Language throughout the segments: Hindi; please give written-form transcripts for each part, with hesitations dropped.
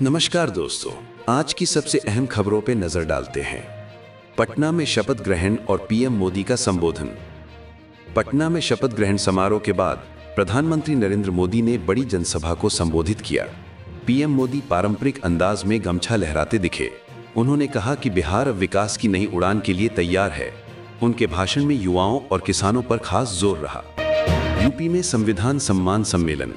नमस्कार दोस्तों, आज की सबसे अहम खबरों पर नजर डालते हैं। पटना में शपथ ग्रहण और पीएम मोदी का संबोधन। पटना में शपथ ग्रहण समारोह के बाद प्रधानमंत्री नरेंद्र मोदी ने बड़ी जनसभा को संबोधित किया। पीएम मोदी पारंपरिक अंदाज में गमछा लहराते दिखे। उन्होंने कहा कि बिहार अब विकास की नई उड़ान के लिए तैयार है। उनके भाषण में युवाओं और किसानों पर खास जोर रहा। यूपी में संविधान सम्मान सम्मेलन।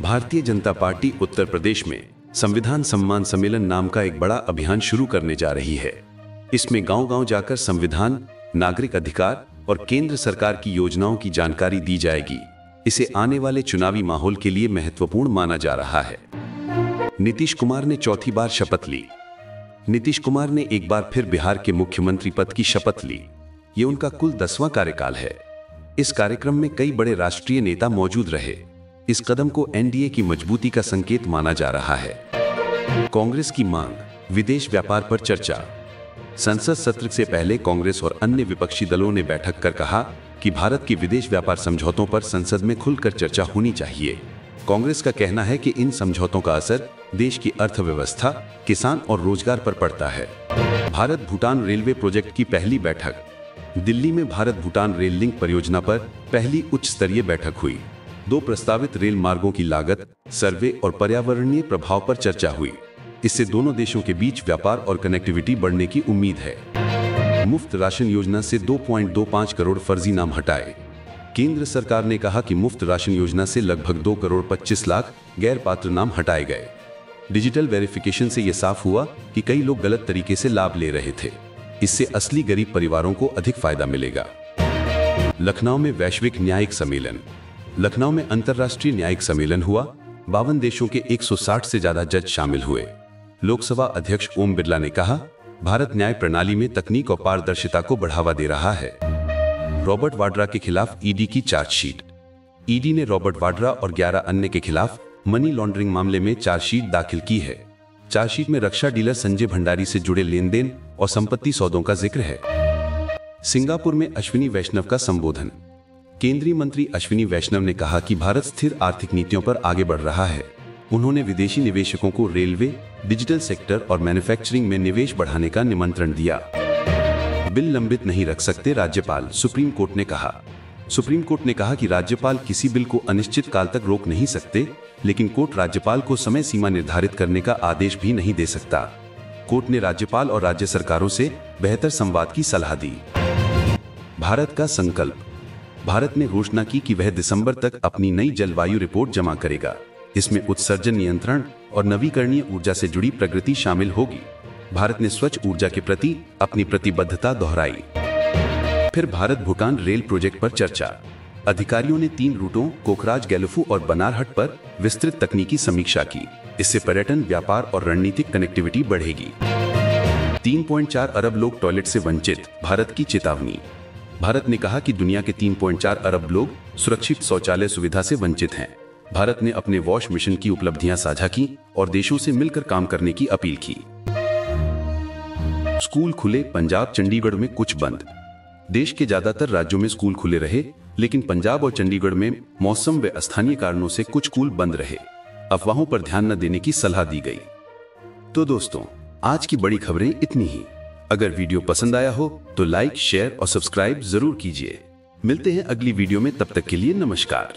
भारतीय जनता पार्टी उत्तर प्रदेश में संविधान सम्मान सम्मेलन नाम का एक बड़ा अभियान शुरू करने जा रही है। इसमें गांव-गांव जाकर संविधान, नागरिक अधिकार और केंद्र सरकार की योजनाओं की जानकारी दी जाएगी। इसे आने वाले चुनावी माहौल के लिए महत्वपूर्ण माना जा रहा है। नीतीश कुमार ने चौथी बार शपथ ली। नीतीश कुमार ने एक बार फिर बिहार के मुख्यमंत्री पद की शपथ ली। ये उनका कुल 10वां कार्यकाल है। इस कार्यक्रम में कई बड़े राष्ट्रीय नेता मौजूद रहे। इस कदम को एनडीए की मजबूती का संकेत माना जा रहा है। कांग्रेस की मांग, विदेश व्यापार पर चर्चा। संसद सत्र से पहले कांग्रेस और अन्य विपक्षी दलों ने बैठक कर कहा कि भारत के विदेश व्यापार समझौतों पर संसद में खुलकर चर्चा होनी चाहिए। कांग्रेस का कहना है कि इन समझौतों का असर देश की अर्थव्यवस्था, किसान और रोजगार पर पड़ता है। भारत भूटान रेलवे प्रोजेक्ट की पहली बैठक। दिल्ली में भारत भूटान रेल लिंक परियोजना पर पहली उच्च स्तरीय बैठक हुई। 2 प्रस्तावित रेल मार्गों की लागत, सर्वे और पर्यावरणीय प्रभाव पर चर्चा हुई। इससे दोनों देशों के बीच व्यापार और कनेक्टिविटी बढ़ने की उम्मीद है। मुफ्त राशन योजना से 2.25 करोड़ फर्जी नाम हटाए। केंद्र सरकार ने कहा कि मुफ्त राशन योजना से लगभग 2 करोड़ 25 लाख गैर पात्र नाम हटाए गए। डिजिटल वेरिफिकेशन से यह साफ हुआ कि कई लोग गलत तरीके से लाभ ले रहे थे। इससे असली गरीब परिवारों को अधिक फायदा मिलेगा। लखनऊ में वैश्विक न्यायिक सम्मेलन। लखनऊ में अंतर्राष्ट्रीय न्यायिक सम्मेलन हुआ। 52 देशों के 160 से ज्यादा जज शामिल हुए। लोकसभा अध्यक्ष ओम बिरला ने कहा, भारत न्याय प्रणाली में तकनीक और पारदर्शिता को बढ़ावा दे रहा है। रॉबर्ट वाड्रा के खिलाफ ईडी की चार्जशीट। ईडी ने रॉबर्ट वाड्रा और 11 अन्य के खिलाफ मनी लॉन्ड्रिंग मामले में चार्जशीट दाखिल की है। चार्जशीट में रक्षा डीलर संजय भंडारी से जुड़े लेन देन और संपत्ति सौदों का जिक्र है। सिंगापुर में अश्विनी वैष्णव का संबोधन। केंद्रीय मंत्री अश्विनी वैष्णव ने कहा कि भारत स्थिर आर्थिक नीतियों पर आगे बढ़ रहा है। उन्होंने विदेशी निवेशकों को रेलवे, डिजिटल सेक्टर और मैन्युफैक्चरिंग में निवेश बढ़ाने का निमंत्रण दिया। बिल लंबित नहीं रख सकते राज्यपाल, सुप्रीम कोर्ट ने कहा। सुप्रीम कोर्ट ने कहा कि राज्यपाल किसी बिल को अनिश्चित काल तक रोक नहीं सकते, लेकिन कोर्ट राज्यपाल को समय सीमा निर्धारित करने का आदेश भी नहीं दे सकता। कोर्ट ने राज्यपाल और राज्य सरकारों से बेहतर संवाद की सलाह दी। भारत का संकल्प। भारत ने घोषणा की कि वह दिसंबर तक अपनी नई जलवायु रिपोर्ट जमा करेगा। इसमें उत्सर्जन नियंत्रण और नवीकरणीय ऊर्जा से जुड़ी प्रगति शामिल होगी। भारत ने स्वच्छ ऊर्जा के प्रति अपनी प्रतिबद्धता दोहराई। फिर भारत भूटान रेल प्रोजेक्ट पर चर्चा। अधिकारियों ने 3 रूटों कोकराझ, गैलफू और बनारहट पर विस्तृत तकनीकी समीक्षा की। इससे पर्यटन, व्यापार और रणनीतिक कनेक्टिविटी बढ़ेगी। 3.4 अरब लोग टॉयलेट से वंचित, भारत की चेतावनी। भारत ने कहा कि दुनिया के 3.4 अरब लोग सुरक्षित शौचालय सुविधा से वंचित हैं। भारत ने अपने वॉश मिशन की उपलब्धियां साझा की और देशों से मिलकर काम करने की अपील की। स्कूल खुले, पंजाब, चंडीगढ़ में कुछ बंद। देश के ज्यादातर राज्यों में स्कूल खुले रहे, लेकिन पंजाब और चंडीगढ़ में मौसम व स्थानीय कारणों से कुछ स्कूल बंद रहे। अफवाहों पर ध्यान न देने की सलाह दी गई। तो दोस्तों, आज की बड़ी खबरें इतनी ही। अगर वीडियो पसंद आया हो तो लाइक, शेयर और सब्सक्राइब जरूर कीजिए। मिलते हैं अगली वीडियो में, तब तक के लिए नमस्कार।